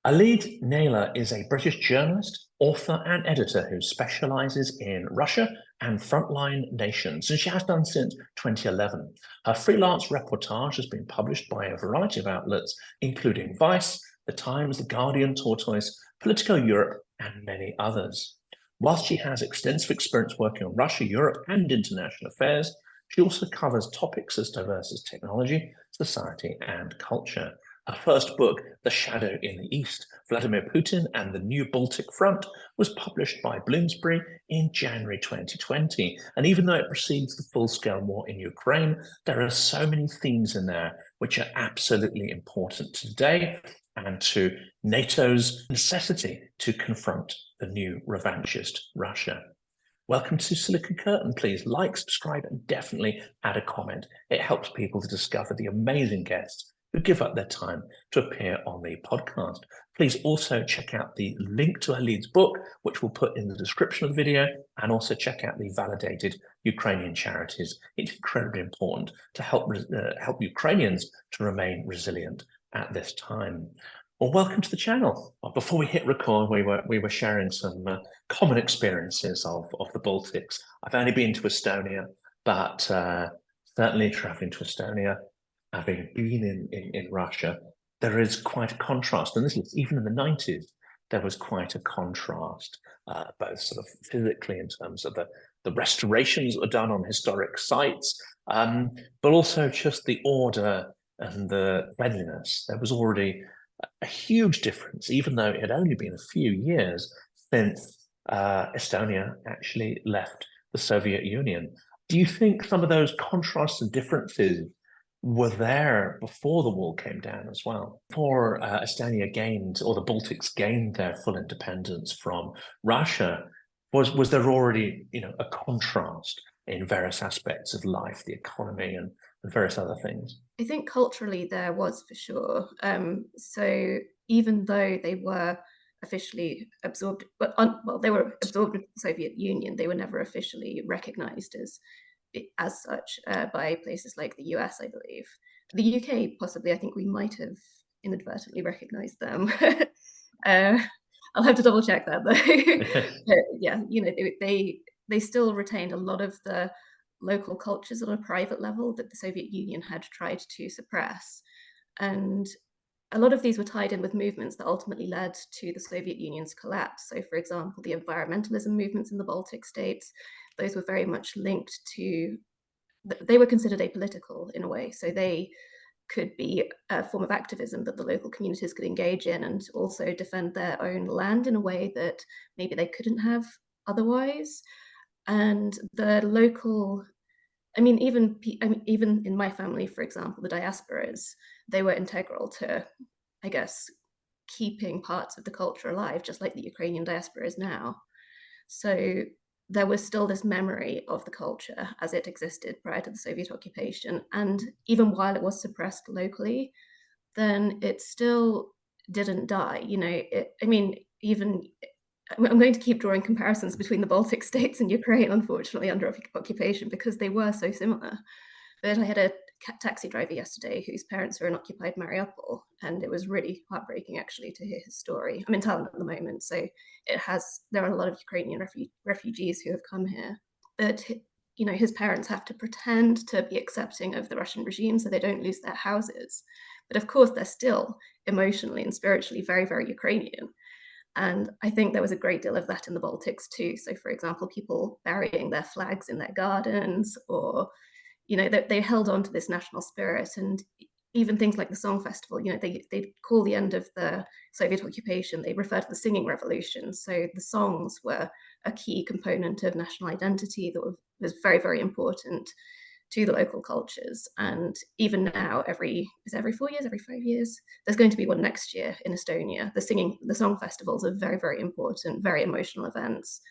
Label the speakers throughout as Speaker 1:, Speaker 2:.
Speaker 1: Aliide Naylor is a British journalist, author, and editor who specialises in Russia and frontline nations, and she has done since 2011. Her freelance reportage has been published by a variety of outlets, including Vice, The Times, The Guardian, Tortoise, Politico Europe, and many others. Whilst she has extensive experience working on Russia, Europe, and international affairs, she also covers topics as diverse as technology, society, and culture. Her first book, The Shadow in the East, Vladimir Putin and the New Baltic Front, was published by Bloomsbury in January 2020. And even though it precedes the full-scale war in Ukraine, there are so many themes in there which are absolutely important today and to NATO's necessity to confront the new revanchist Russia. Welcome to Silicon Curtain. Please like, subscribe, and definitely add a comment. It helps people to discover the amazing guests who give up their time to appear on the podcast. Please also check out the link to Aliide's book, which we'll put in the description of the video, and also check out the validated Ukrainian charities. It's incredibly important to help Ukrainians to remain resilient at this time. Well, welcome to the channel. Well, before we hit record, we were sharing some common experiences of the Baltics. I've only been to Estonia, but certainly traveling to Estonia, having been in Russia, there is quite a contrast. And this is even in the 90s, there was quite a contrast, both sort of physically in terms of the restorations that were done on historic sites, but also just the order and the cleanliness. There was already a huge difference, even though it had only been a few years since Estonia actually left the Soviet Union. Do you think some of those contrasts and differences were there before the wall came down as well? Before Estonia gained, or the Baltics gained their full independence from Russia, was there already, a contrast in various aspects of life, the economy, and various other things?
Speaker 2: I think culturally there was for sure. So even though they were officially absorbed, they were absorbed into the Soviet Union, they were never officially recognized as such by places like the US, I believe. The UK, possibly, I think we might have inadvertently recognized them. I'll have to double check that though. But yeah, they still retained a lot of the local cultures on a private level that the Soviet Union had tried to suppress. And a lot of these were tied in with movements that ultimately led to the Soviet Union's collapse. So, for example, the environmentalism movements in the Baltic states, those were very much linked to, they were considered apolitical in a way. So they could be a form of activism that the local communities could engage in and also defend their own land in a way that maybe they couldn't have otherwise. And the local, even in my family, for example, the diasporas, they were integral to, I guess, keeping parts of the culture alive, just like the Ukrainian diaspora is now. So there was still this memory of the culture as it existed prior to the Soviet occupation. And even while it was suppressed locally, then it still didn't die. Even I'm going to keep drawing comparisons between the Baltic states and Ukraine, unfortunately, under occupation, because they were so similar. But I had a taxi driver yesterday whose parents were in occupied Mariupol, and it was really heartbreaking, actually, to hear his story. I'm in Tallinn at the moment, so there are a lot of Ukrainian refugees who have come here. But his parents have to pretend to be accepting of the Russian regime so they don't lose their houses. But of course, they're still emotionally and spiritually very, very Ukrainian. And I think there was a great deal of that in the Baltics too. So, for example, people burying their flags in their gardens, or, they held on to this national spirit. And even things like the Song Festival, they call the end of the Soviet occupation, they refer to the singing revolution. So the songs were a key component of national identity that was very, very important to the local cultures. And even now, every 4 years, every 5 years, there's going to be one next year in Estonia. The song festivals are very, very important, very emotional events.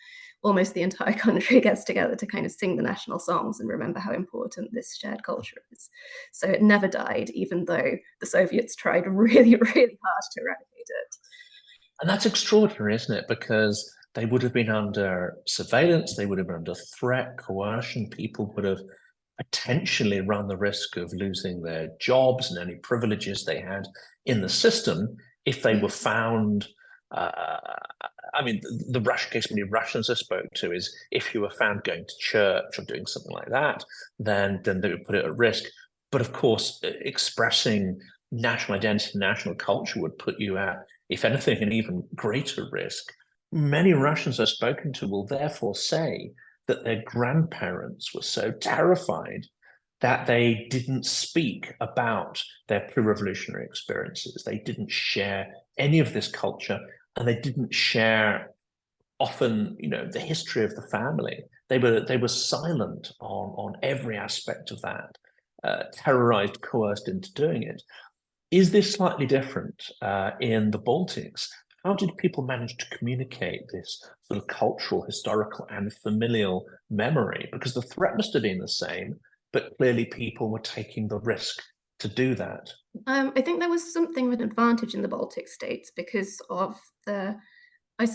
Speaker 2: Almost the entire country gets together to kind of sing the national songs and remember how important this shared culture is. So it never died, even though the Soviets tried really, really hard to eradicate it.
Speaker 1: And that's extraordinary, isn't it? Because they would have been under surveillance, they would have been under threat, coercion. People would have potentially run the risk of losing their jobs and any privileges they had in the system if they were found, I mean, the Russian case, many Russians I spoke to, is if you were found going to church or doing something like that, then they would put it at risk. But of course, expressing national identity, national culture would put you at, if anything, an even greater risk. Many Russians I've spoken to will therefore say that their grandparents were so terrified that they didn't speak about their pre-revolutionary experiences. They didn't share any of this culture, and they didn't share often, the history of the family. They were silent on every aspect of that, terrorized, coerced into doing it. Is this slightly different in the Baltics? How did people manage to communicate this sort of cultural, historical, and familial memory? Because the threat must have been the same, but clearly people were taking the risk to do that.
Speaker 2: I think there was something of an advantage in the Baltic states because of I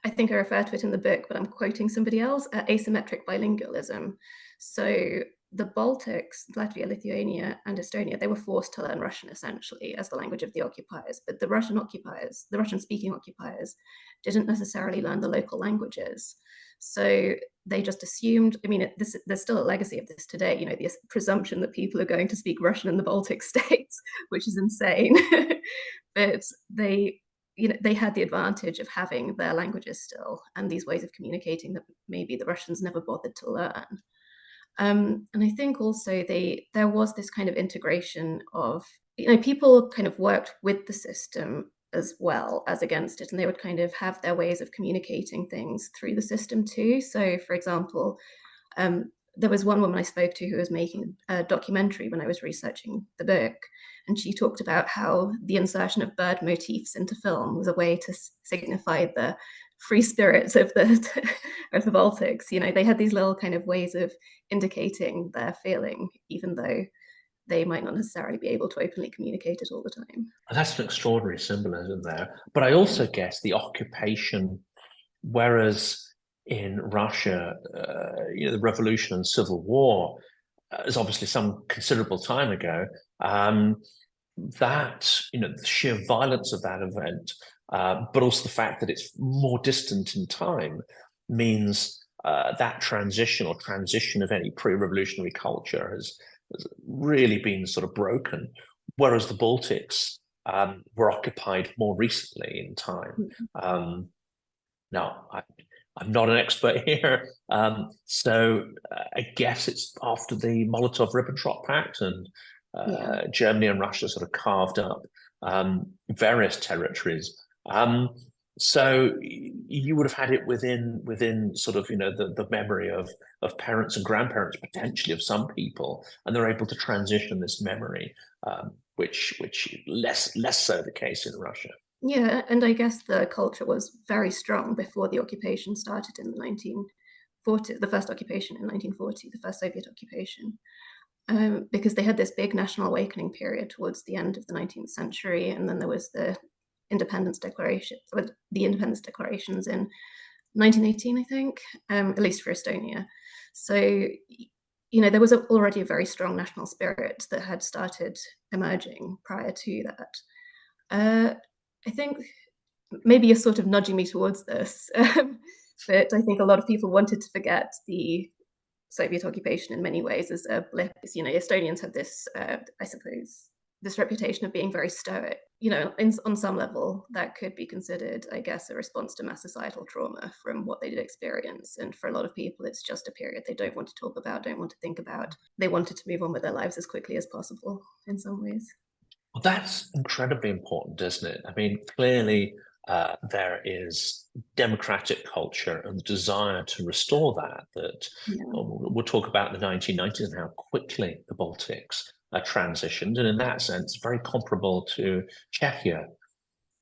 Speaker 2: think I refer to it in the book, but I'm quoting somebody else, asymmetric bilingualism. So the Baltics, Latvia, Lithuania, and Estonia, they were forced to learn Russian essentially as the language of the occupiers. But the Russian-speaking occupiers, didn't necessarily learn the local languages. So they just assumed, I mean, there's still a legacy of this today, the presumption that people are going to speak Russian in the Baltic states, which is insane. But they had the advantage of having their languages still and these ways of communicating that maybe the Russians never bothered to learn. And I think also there was this kind of integration of, people kind of worked with the system as well as against it, and they would kind of have their ways of communicating things through the system too. So, for example, there was one woman I spoke to who was making a documentary when I was researching the book, and she talked about how the insertion of bird motifs into film was a way to signify the free spirits of the of the Baltics. They had these little kind of ways of indicating their feeling, even though they might not necessarily be able to openly communicate it all the time.
Speaker 1: That's an extraordinary symbolism there. But I also guess the occupation, whereas in Russia, the revolution and civil war is obviously some considerable time ago. That, the sheer violence of that event, but also the fact that it's more distant in time, means that transition of any pre-revolutionary culture has really been sort of broken. Whereas the Baltics were occupied more recently in time. Now, I'm not an expert here, so I guess it's after the Molotov-Ribbentrop Pact, and Germany and Russia sort of carved up various territories. So you would have had it within sort of the memory of parents and grandparents, potentially, of some people, and they're able to transition this memory, which less so the case in Russia.
Speaker 2: Yeah, and I guess the culture was very strong before the occupation started in the 1940s, the first occupation in 1940, the first Soviet occupation, because they had this big national awakening period towards the end of the 19th century, and then there was the independence declaration, the independence declarations in 1918, I think, at least for Estonia. So, there was already a very strong national spirit that had started emerging prior to that. I think maybe you're sort of nudging me towards this, but I think a lot of people wanted to forget the Soviet occupation in many ways as a blip. Estonians have this, I suppose, this reputation of being very stoic. On some level, that could be considered, I guess, a response to mass societal trauma from what they did experience. And for a lot of people, it's just a period they don't want to talk about, don't want to think about. They wanted to move on with their lives as quickly as possible in some ways.
Speaker 1: Well, that's incredibly important, isn't it? I mean, clearly there is democratic culture and the desire to restore that. We'll talk about the 1990s and how quickly the Baltics transitioned. And in that sense, very comparable to Czechia.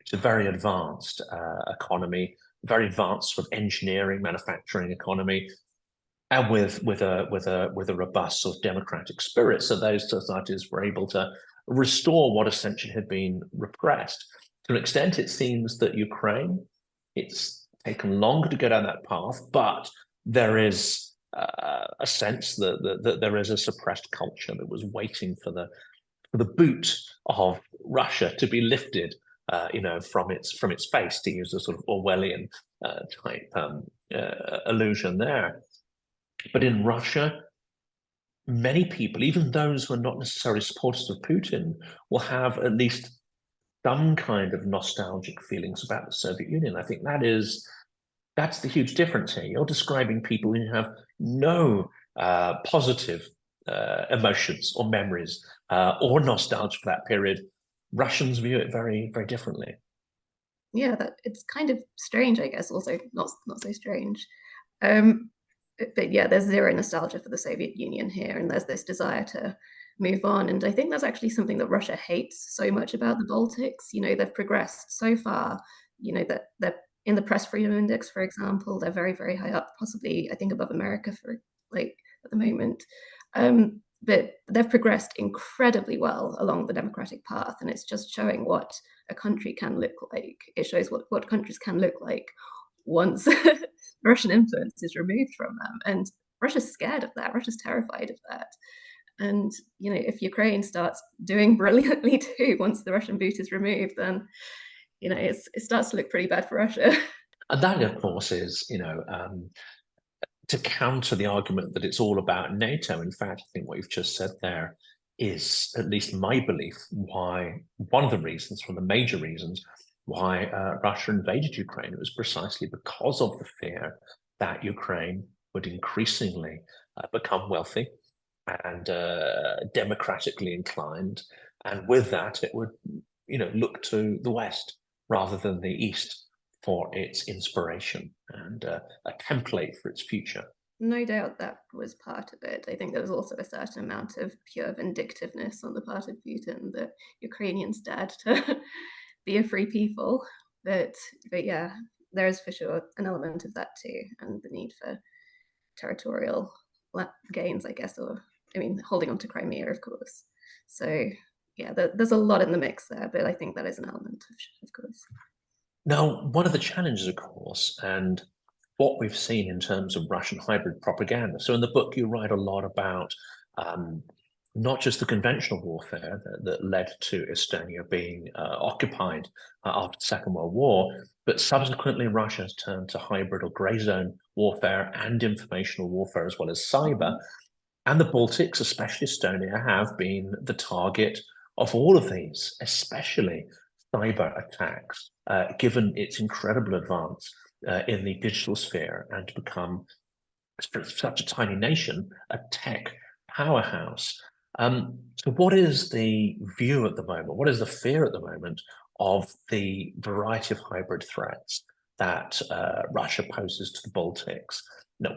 Speaker 1: It's a very advanced economy, very advanced sort of engineering, manufacturing economy, and with a robust sort of democratic spirit. So those societies were able to restore what essentially had been repressed. To an extent, it seems that Ukraine, it's taken longer to go down that path, but there is a sense that there is a suppressed culture that was waiting for the boot of Russia to be lifted from its face, to use a sort of Orwellian type allusion there. But in Russia, many people, even those who are not necessarily supporters of Putin, will have at least some kind of nostalgic feelings about the Soviet Union. I think that's the huge difference here. You're describing people who have no positive emotions or memories or nostalgia for that period. Russians view it very, very differently.
Speaker 2: Yeah, it's kind of strange, I guess. Also, not so strange. But yeah, there's zero nostalgia for the Soviet Union here, and there's this desire to move on. And I think that's actually something that Russia hates so much about the Baltics. They've progressed so far. That they're in the press freedom index, for example, they're very, very high up, possibly I think above America for at the moment. But they've progressed incredibly well along the democratic path, and it's just showing what a country can look like. It shows what countries can look like once Russian influence is removed from them. And Russia's scared of that. Russia's terrified of that. And if Ukraine starts doing brilliantly too, once the Russian boot is removed, then it starts to look pretty bad for Russia.
Speaker 1: And that, of course, is to counter the argument that it's all about NATO. In fact, I think what you've just said there is, at least my belief, why one of the major reasons why Russia invaded Ukraine. It was precisely because of the fear that Ukraine would increasingly become wealthy and democratically inclined, and with that, it would, look to the West rather than the East for its inspiration and a template for its future.
Speaker 2: No doubt that was part of it. I think there was also a certain amount of pure vindictiveness on the part of Putin, that Ukrainians dared to be a free people. But yeah, there is for sure an element of that too, and the need for territorial gains, I guess, holding on to Crimea, of course. So yeah, there's a lot in the mix there, but I think that is an element, of course.
Speaker 1: Now, one of the challenges, of course, and what we've seen in terms of Russian hybrid propaganda. So in the book, you write a lot about not just the conventional warfare that led to Estonia being occupied after the Second World War, but subsequently Russia has turned to hybrid or grey zone warfare and informational warfare, as well as cyber. And the Baltics, especially Estonia, have been the target of all of these, especially cyber attacks, given its incredible advance in the digital sphere and to become, for such a tiny nation, a tech powerhouse. So what is the view at the moment? What is the fear at the moment of the variety of hybrid threats that Russia poses to the Baltics? Now,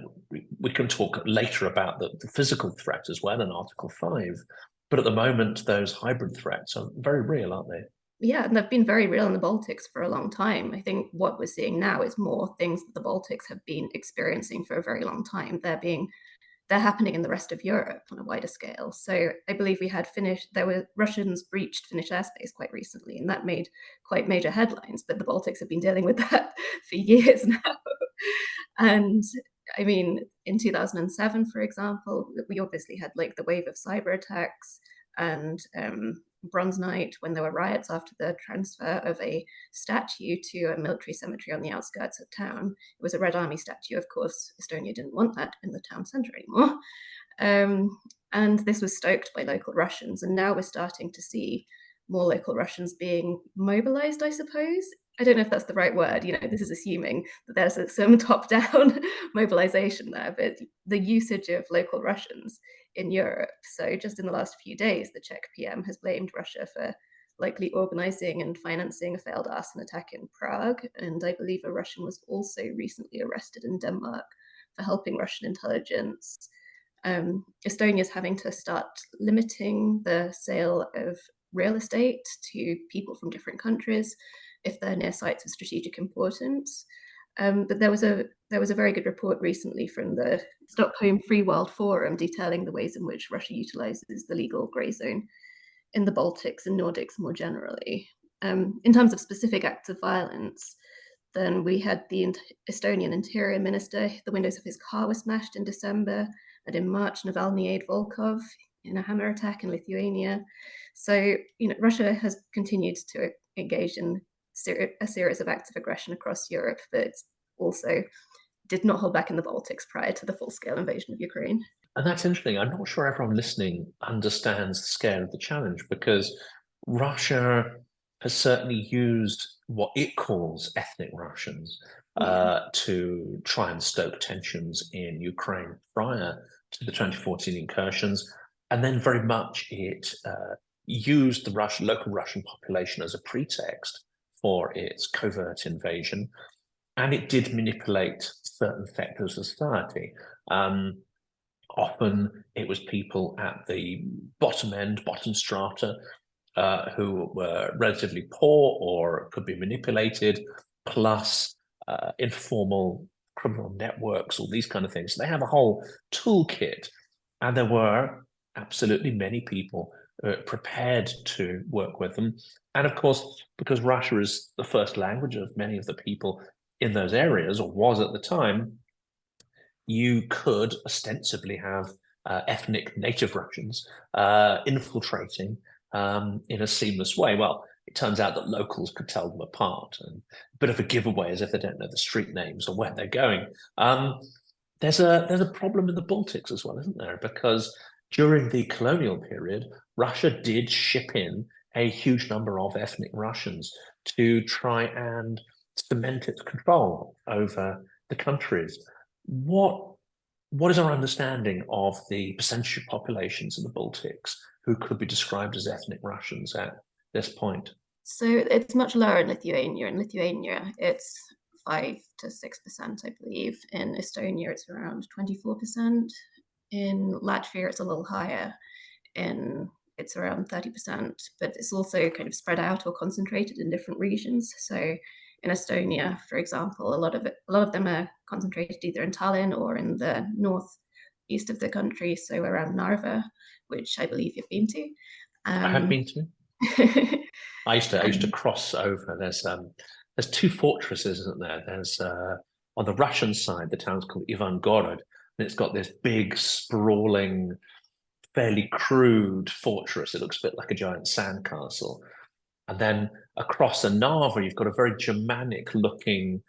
Speaker 1: we can talk later about the physical threat as well in Article 5, but at the moment, those hybrid threats are very real, aren't they?
Speaker 2: Yeah, and they've been very real in the Baltics for a long time. I think what we're seeing now is more things that the Baltics have been experiencing for a very long time. They're happening in the rest of Europe on a wider scale. So I believe Russians breached Finnish airspace quite recently, and that made quite major headlines, but the Baltics have been dealing with that for years now. And I mean, in 2007, for example, we obviously had the wave of cyber attacks, and Bronze Night, when there were riots after the transfer of a statue to a military cemetery on the outskirts of town. It was a Red Army statue. Of course, Estonia didn't want that in the town centre anymore. And this was stoked by local Russians. And now we're starting to see more local Russians being mobilized, I suppose. I don't know if that's the right word. This is assuming that there's some top-down mobilization there, but the usage of local Russians in Europe. So just in the last few days, the Czech PM has blamed Russia for likely organizing and financing a failed arson attack in Prague. And I believe a Russian was also recently arrested in Denmark for helping Russian intelligence. Estonia is having to start limiting the sale of real estate to people from different countries if they're near sites of strategic importance. But there was a very good report recently from the Stockholm Free World Forum detailing the ways in which Russia utilizes the legal grey zone in the Baltics and Nordics more generally. In terms of specific acts of violence, then we had the Estonian Interior Minister, the windows of his car were smashed in December, and in March, Navalny aide Volkov, in a hammer attack in Lithuania. So, Russia has continued to engage in a series of acts of aggression across Europe, but also did not hold back in the Baltics prior to the full-scale invasion of Ukraine.
Speaker 1: And that's interesting. I'm not sure everyone listening understands the scale of the challenge, because Russia has certainly used what it calls ethnic Russians to try and stoke tensions in Ukraine prior to the 2014 incursions. And then very much it used the local Russian population as a pretext for its covert invasion. And it did manipulate certain sectors of society. Often it was people at the bottom strata, who were relatively poor or could be manipulated, plus informal criminal networks, all these kind of things. So they have a whole toolkit, and there were absolutely many people prepared to work with them. And of course, because Russia is the first language of many of the people in those areas, or was at the time, you could ostensibly have ethnic native Russians infiltrating in a seamless way. Well, it turns out that locals could tell them apart, and a bit of a giveaway as if they don't know the street names or where they're going. There's a problem in the Baltics as well, isn't there? Because during the colonial period, Russia did ship in a huge number of ethnic Russians to try and cement its control over the countries. What is our understanding of the percentage of populations in the Baltics who could be described as ethnic Russians at this point?
Speaker 2: So it's much lower in Lithuania. In Lithuania, it's 5 to 6%, I believe. In Estonia, it's around 24%. In Latvia, it's a little higher. It's around 30%, but it's also kind of spread out or concentrated in different regions. So in Estonia, for example, a lot of them are concentrated either in Tallinn or in the northeast of the country, so around Narva, which I believe you've been to.
Speaker 1: I have been to. I used to cross over. There's two fortresses, isn't there? There's on the Russian side, the town's called Ivangorod, and it's got this big, sprawling, fairly crude fortress. It looks a bit like a giant sandcastle. And then across the Narva, you've got a very Germanic-looking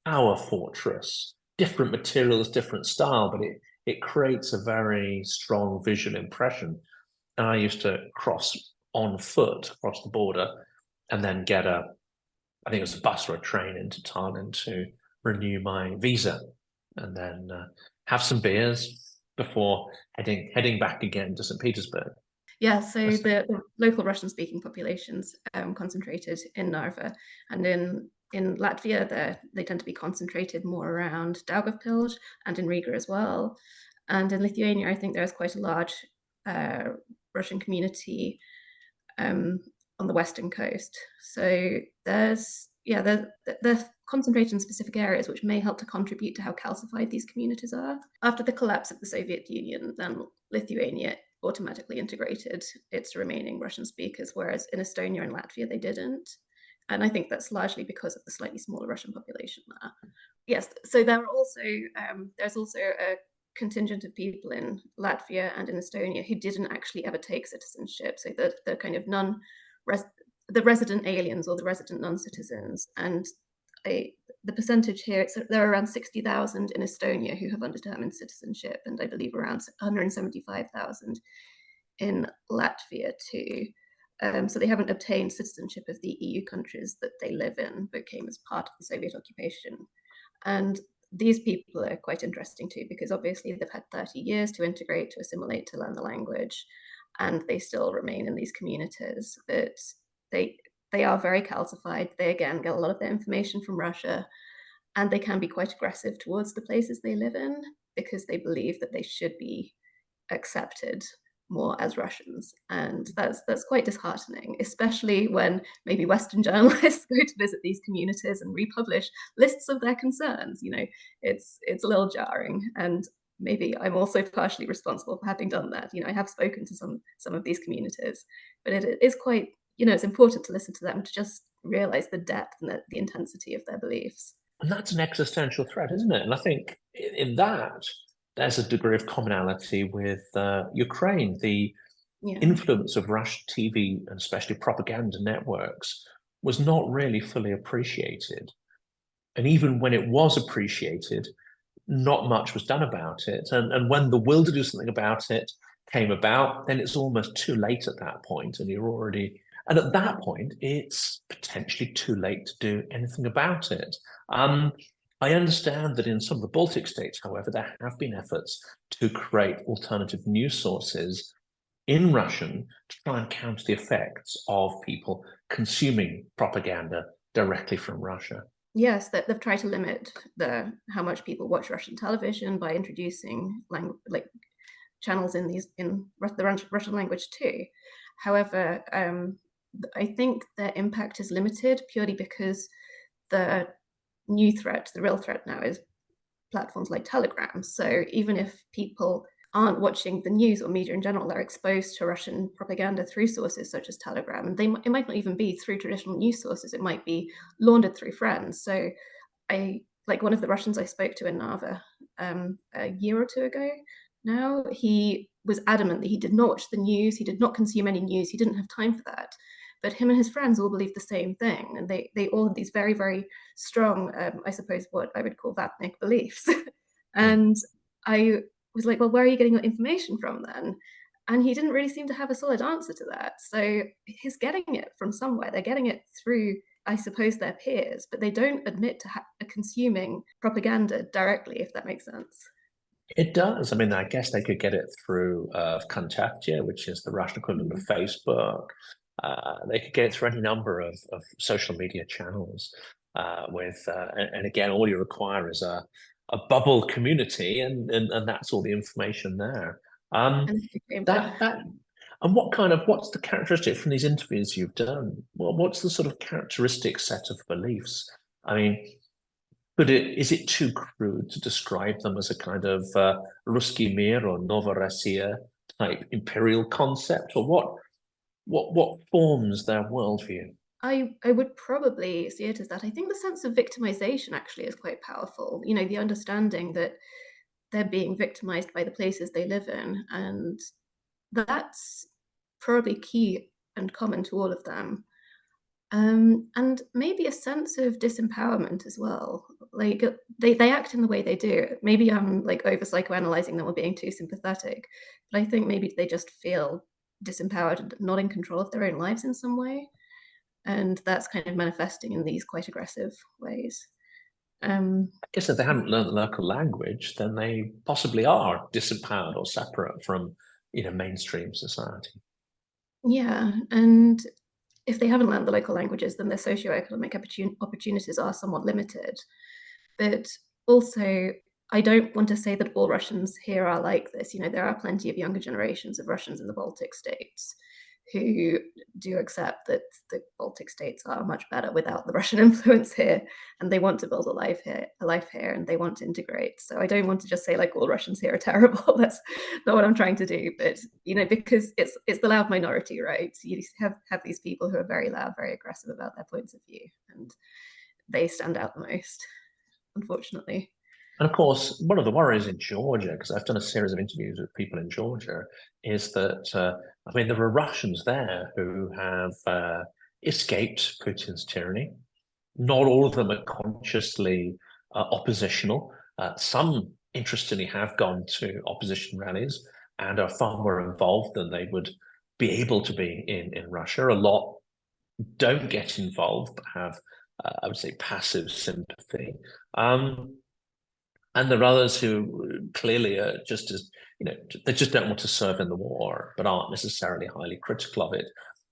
Speaker 1: power fortress. Different materials, different style, but it creates a very strong visual impression. And I used to cross on foot across the border and then get I think it was a bus or a train into Tallinn to renew my visa, and then have some beers before heading back again to St. Petersburg.
Speaker 2: Yeah, so the local Russian-speaking populations concentrated in Narva, and in Latvia, they tend to be concentrated more around Daugavpils and in Riga as well. And in Lithuania, I think there's quite a large Russian community on the western coast. So there's concentrated in specific areas which may help to contribute to how calcified these communities are. After the collapse of the Soviet Union, then Lithuania automatically integrated its remaining Russian speakers, whereas in Estonia and Latvia they didn't. And I think that's largely because of the slightly smaller Russian population there. Yes, so there's also a contingent of people in Latvia and in Estonia who didn't actually ever take citizenship. So the kind of the resident aliens or the resident non-citizens. And the percentage here, there are around 60,000 in Estonia who have undetermined citizenship, and I believe around 175,000 in Latvia too. So they haven't obtained citizenship of the EU countries that they live in, but came as part of the Soviet occupation. And these people are quite interesting too, because obviously they've had 30 years to integrate, to assimilate, to learn the language, and they still remain in these communities. But they are very calcified. They, again, get a lot of their information from Russia, and they can be quite aggressive towards the places they live in because they believe that they should be accepted more as Russians. And that's quite disheartening, especially when maybe Western journalists go to visit these communities and republish lists of their concerns. It's a little jarring. And maybe I'm also partially responsible for having done that. I have spoken to some of these communities, but it is quite, it's important to listen to them to just realize the depth and the intensity of their beliefs.
Speaker 1: And that's an existential threat, isn't it? And I think in that, there's a degree of commonality with Ukraine. The
Speaker 2: Yeah.
Speaker 1: influence of Russian TV and especially propaganda networks was not really fully appreciated. And even when it was appreciated, not much was done about it. And when the will to do something about it came about, then it's almost too late at that point, and you're already. And at that point, it's potentially too late to do anything about it. I understand that in some of the Baltic states, however, there have been efforts to create alternative news sources in Russian to try and counter the effects of people consuming propaganda directly from Russia.
Speaker 2: Yes, they've tried to limit how much people watch Russian television by introducing channels in the Russian language too. However, I think their impact is limited purely because the real threat now is platforms like Telegram. So even if people aren't watching the news or media in general, they're exposed to Russian propaganda through sources such as Telegram. And it might not even be through traditional news sources. It might be laundered through friends. So one of the Russians I spoke to in Narva a year or two ago now, he was adamant that he did not watch the news. He did not consume any news. He didn't have time for that. But him and his friends all believed the same thing. And they all had these very, very strong, I suppose, what I would call Vatnik beliefs. And I was like, well, where are you getting your information from then? And he didn't really seem to have a solid answer to that. So he's getting it from somewhere. They're getting it through, I suppose, their peers, but they don't admit to consuming propaganda directly, if that makes sense.
Speaker 1: It does. I mean, I guess they could get it through Kontakte, which is the Russian equivalent of Facebook. They could get it through any number of social media channels. And again, all you require is a bubble community, and that's all the information there. And what's the characteristic from these interviews you've done? Well, what's the sort of characteristic set of beliefs? I mean, but is it too crude to describe them as a kind of Ruski Mir or Novorossiya type imperial concept, or what forms their worldview?
Speaker 2: I would probably see it as that. I think the sense of victimization actually is quite powerful. You know, the understanding that they're being victimized by the places they live in, and that's probably key and common to all of them. And maybe a sense of disempowerment as well. Like they act in the way they do. Maybe I'm like over psychoanalyzing them or being too sympathetic, but I think maybe they just feel disempowered and not in control of their own lives in some way. And that's kind of manifesting in these quite aggressive ways.
Speaker 1: I guess if they haven't learned the local language, then they possibly are disempowered or separate from, mainstream society.
Speaker 2: Yeah, and if they haven't learned the local languages, then their socioeconomic opportunities are somewhat limited. But also, I don't want to say that all Russians here are like this. You know, there are plenty of younger generations of Russians in the Baltic states who do accept that the Baltic states are much better without the Russian influence here, and they want to build a life here, and they want to integrate. So I don't want to just say like all Russians here are terrible. That's not what I'm trying to do. But because it's the loud minority, right? You have these people who are very loud, very aggressive about their points of view, and they stand out the most, unfortunately.
Speaker 1: And of course, one of the worries in Georgia, because I've done a series of interviews with people in Georgia, is that, there are Russians there who have escaped Putin's tyranny. Not all of them are consciously oppositional. Some, interestingly, have gone to opposition rallies and are far more involved than they would be able to be in Russia. A lot don't get involved, but have, I would say, passive sympathy. And there are others who clearly are just as, they just don't want to serve in the war, but aren't necessarily highly critical of it.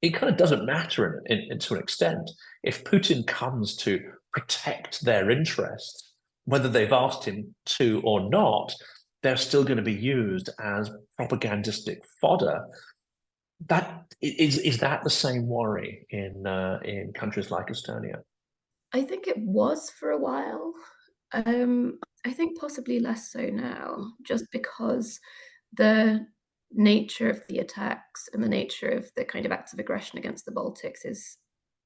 Speaker 1: It kind of doesn't matter to an extent. If Putin comes to protect their interests, whether they've asked him to or not, they're still going to be used as propagandistic fodder. Is that the same worry in countries like Estonia?
Speaker 2: I think it was for a while. I think possibly less so now, just because the nature of the attacks and the nature of the kind of acts of aggression against the Baltics is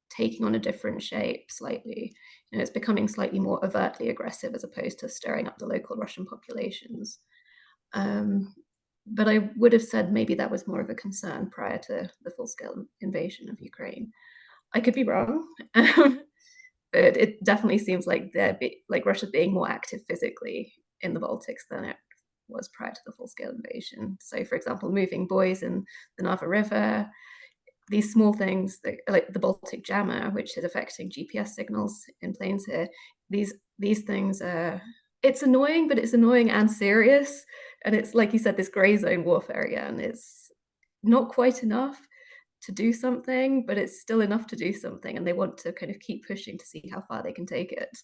Speaker 2: taking on a different shape slightly. It's becoming slightly more overtly aggressive as opposed to stirring up the local Russian populations. But I would have said maybe that was more of a concern prior to the full-scale invasion of Ukraine. I could be wrong, but it definitely seems like Russia's being more active physically in the Baltics than it was prior to the full-scale invasion. So, for example, moving buoys in the Narva River, these small things like the Baltic jammer, which is affecting GPS signals in planes here. These things are, it's annoying, but it's annoying and serious. And it's, like you said, this gray zone warfare again. It's not quite enough to do something, but it's still enough to do something. And they want to kind of keep pushing to see how far they can take it.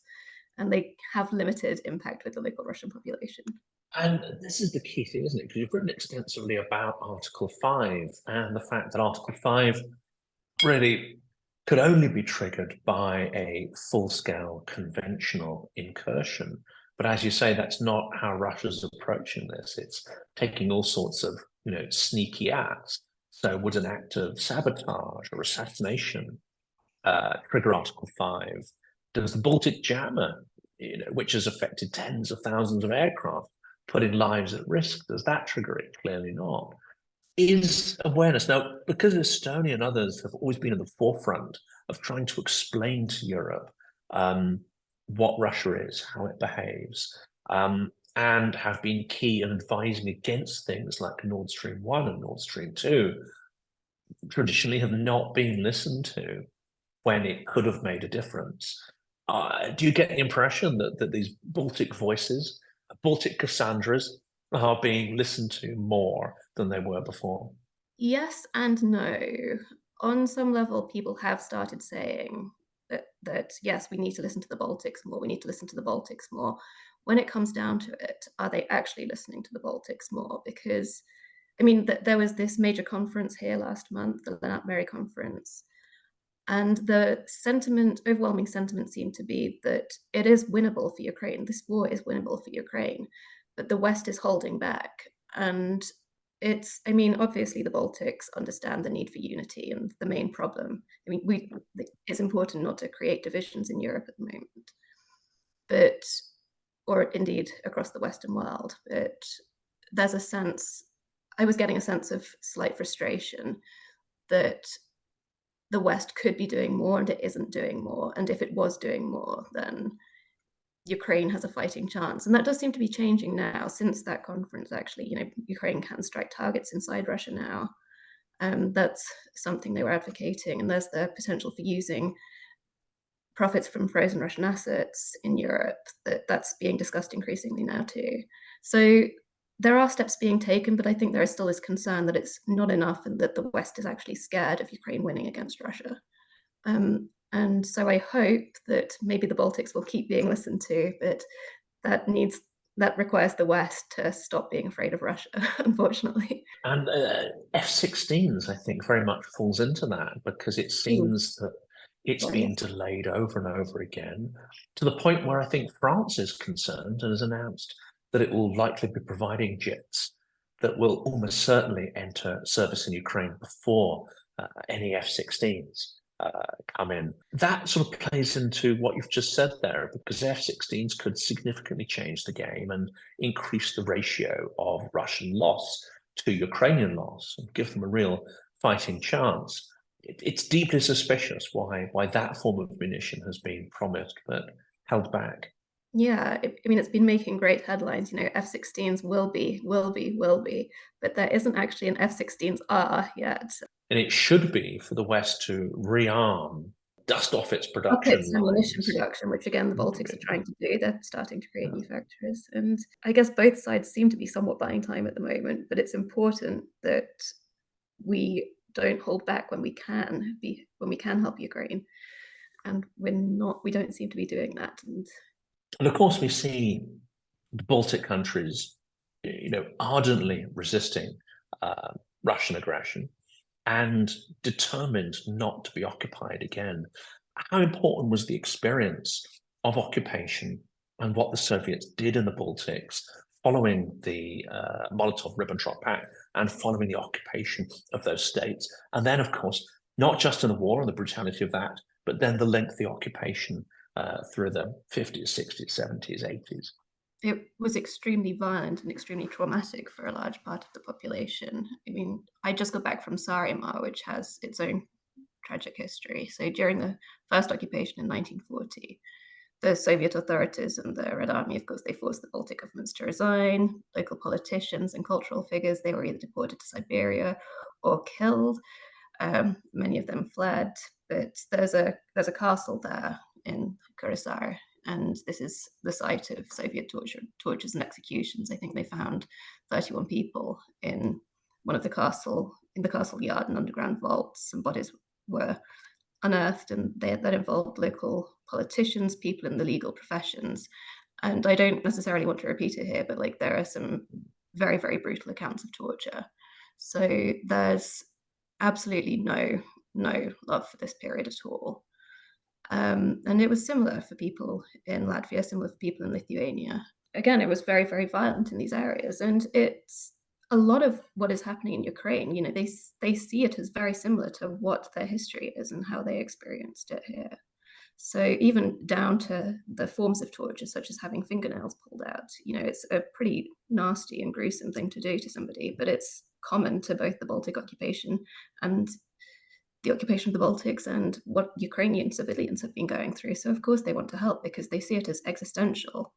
Speaker 2: And they have limited impact with the local Russian population.
Speaker 1: And this is the key thing, isn't it? Because you've written extensively about Article 5 and the fact that Article 5 really could only be triggered by a full-scale conventional incursion. But as you say, that's not how Russia's approaching this. It's taking all sorts of, sneaky acts. So would an act of sabotage or assassination trigger Article 5? Does the Baltic jammer, which has affected tens of thousands of aircraft, putting lives at risk, does that trigger it? Clearly not. Is awareness now, because Estonia and others have always been at the forefront of trying to explain to Europe what Russia is, how it behaves, and have been key in advising against things like Nord Stream 1 and Nord Stream 2, traditionally have not been listened to when it could have made a difference. Do you get the impression that these Baltic voices, Baltic Cassandras, are being listened to more than they were before?
Speaker 2: Yes and no. On some level, people have started saying that yes, we need to listen to the Baltics more. We need to listen to the Baltics more. When it comes down to it, are they actually listening to the Baltics more? Because, I mean, there was this major conference here last month, the Lennart Meri conference, and the overwhelming sentiment seemed to be that it is winnable for Ukraine. This war is winnable for Ukraine, but the West is holding back. And I mean, obviously the Baltics understand the need for unity and the main problem. I mean, it's important not to create divisions in Europe at the moment, or indeed across the Western world. But I was getting a sense of slight frustration that the West could be doing more and it isn't doing more. And if it was doing more, then Ukraine has a fighting chance. And that does seem to be changing now since that conference, actually. Ukraine can strike targets inside Russia now. That's something they were advocating. And there's the potential for using profits from frozen Russian assets in Europe. That's being discussed increasingly now too. So there are steps being taken, but I think there is still this concern that it's not enough and that the West is actually scared of Ukraine winning against Russia. And so I hope that maybe the Baltics will keep being listened to, but that requires the West to stop being afraid of Russia, unfortunately.
Speaker 1: And F-16s, I think, very much falls into that because it seems that it's been delayed over and over again to the point where I think France is concerned and has announced that it will likely be providing jets that will almost certainly enter service in Ukraine before any F-16s come in. That sort of plays into what you've just said there, because F-16s could significantly change the game and increase the ratio of Russian loss to Ukrainian loss and give them a real fighting chance. It's deeply suspicious why that form of munition has been promised but held back.
Speaker 2: Yeah, I mean, it's been making great headlines. F-16s will be, but there isn't actually an F-16s yet.
Speaker 1: And it should be for the West to rearm, dust off its production
Speaker 2: Its ammunition production, which again, the Baltics are trying to do. They're starting to create new factories. And I guess both sides seem to be somewhat buying time at the moment, but it's important that we don't hold back when we can help Ukraine. And we don't seem to be doing that.
Speaker 1: And of course, we see the Baltic countries, ardently resisting Russian aggression and determined not to be occupied again. How important was the experience of occupation and what the Soviets did in the Baltics following the Molotov-Ribbentrop Pact and following the occupation of those states? And then, of course, not just in the war and the brutality of that, but then the lengthy occupation through the 50s, 60s, 70s, 80s.
Speaker 2: it was extremely violent and extremely traumatic for a large part of the population. I mean, I just got back from Saaremaa, which has its own tragic history. So during the first occupation in 1940, the Soviet authorities and the Red Army, of course, they forced the Baltic governments to resign. Local politicians and cultural figures, they were either deported to Siberia or killed. Many of them fled, but there's a castle there in Kuressaare, and this is the site of Soviet tortures and executions. I think they found 31 people in one of the castle yard and underground vaults. Some bodies were unearthed, and that involved local politicians, people in the legal professions. And I don't necessarily want to repeat it here, but like there are some very, very brutal accounts of torture. So there's absolutely no love for this period at all. And it was similar for people in Latvia, similar for people in Lithuania. Again, it was very, very violent in these areas. And it's a lot of what is happening in Ukraine, you know, they see it as very similar to what their history is and how they experienced it here. So even down to the forms of torture, such as having fingernails pulled out, you know, it's a pretty nasty and gruesome thing to do to somebody, but it's common to both the Baltic occupation and the occupation of the Baltics and what Ukrainian civilians have been going through. So of course they want to help because they see it as existential.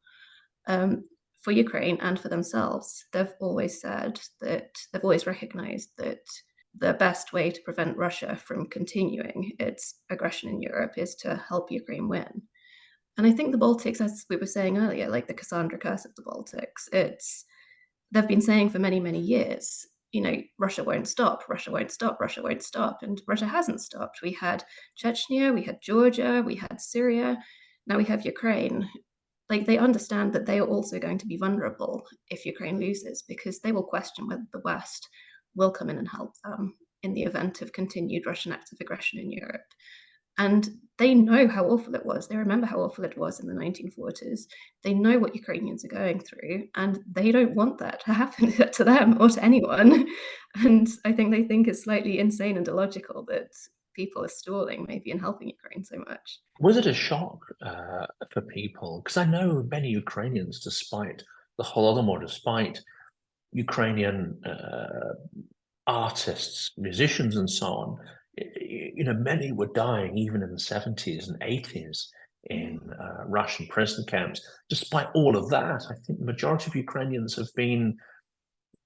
Speaker 2: For Ukraine and for themselves, they've always said that they've always recognized that the best way to prevent Russia from continuing its aggression in Europe is to help Ukraine win. And I think the Baltics, as we were saying earlier, like the Cassandra curse of the Baltics, they've been saying for many, many years, you know, Russia won't stop, Russia won't stop, Russia won't stop. And Russia hasn't stopped. We had Chechnya, we had Georgia, we had Syria, now we have Ukraine. Like they understand that they are also going to be vulnerable if Ukraine loses, because they will question whether the West will come in and help them in the event of continued Russian acts of aggression in Europe. And they know how awful it was. They remember how awful it was in the 1940s. They know what Ukrainians are going through, and they don't want that to happen to them or to anyone. And I think they think it's slightly insane and illogical that people are stalling maybe in helping Ukraine so much.
Speaker 1: Was it a shock for people? Because I know many Ukrainians, despite the Holodomor, despite Ukrainian artists, musicians, and so on, you know, many were dying even in the 70s and 80s in Russian prison camps. Despite all of that, I think the majority of Ukrainians have been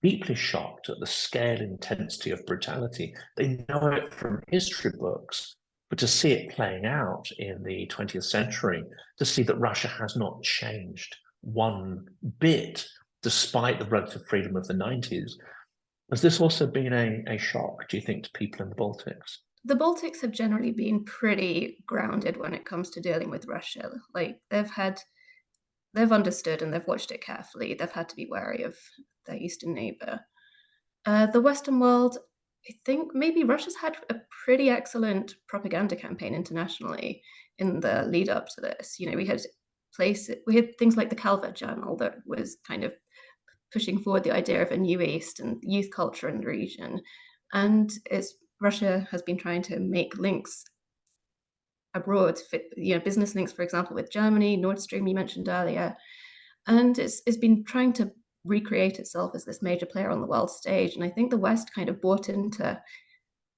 Speaker 1: deeply shocked at the scale and intensity of brutality. They know it from history books, but to see it playing out in the 20th century, to see that Russia has not changed one bit, despite the relative freedom of the 90s, has this also been a shock, do you think, to people in the Baltics?
Speaker 2: The Baltics have generally been pretty grounded when it comes to dealing with Russia. Like they've understood and they've watched it carefully. They've had to be wary of their eastern neighbor. The Western world, I think maybe Russia's had a pretty excellent propaganda campaign internationally in the lead up to this. You know, we had things like the Calvert Journal that was kind of pushing forward the idea of a new East and youth culture in the region. And Russia has been trying to make links abroad, you know, business links, for example, with Germany, Nord Stream you mentioned earlier. And it's been trying to recreate itself as this major player on the world stage. And I think the West kind of bought into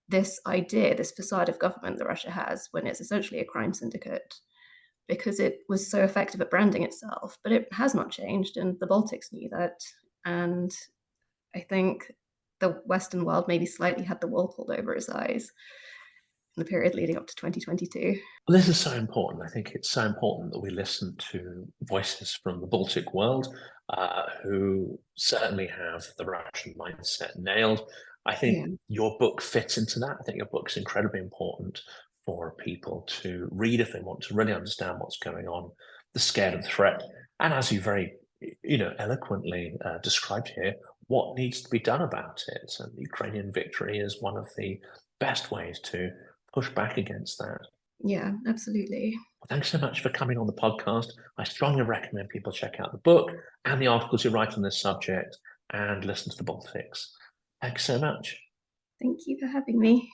Speaker 2: this idea, this facade of government that Russia has, when it's essentially a crime syndicate, because it was so effective at branding itself. But it has not changed, and the Baltics knew that. And I think the Western world maybe slightly had the wool pulled over its eyes in the period leading up to 2022.
Speaker 1: Well, this is so important. I think it's so important that we listen to voices from the Baltic world who certainly have the Russian mindset nailed. I think your book fits into that. I think your book's incredibly important for people to read if they want to really understand what's going on, the scale of the threat, and as you very, you know, eloquently described here, what needs to be done about it. And the Ukrainian victory is one of the best ways to push back against that.
Speaker 2: Yeah, absolutely.
Speaker 1: Well, thanks so much for coming on the podcast. I strongly recommend people check out the book and the articles you write on this subject and listen to the Baltics. Thanks so much.
Speaker 2: Thank you for having me.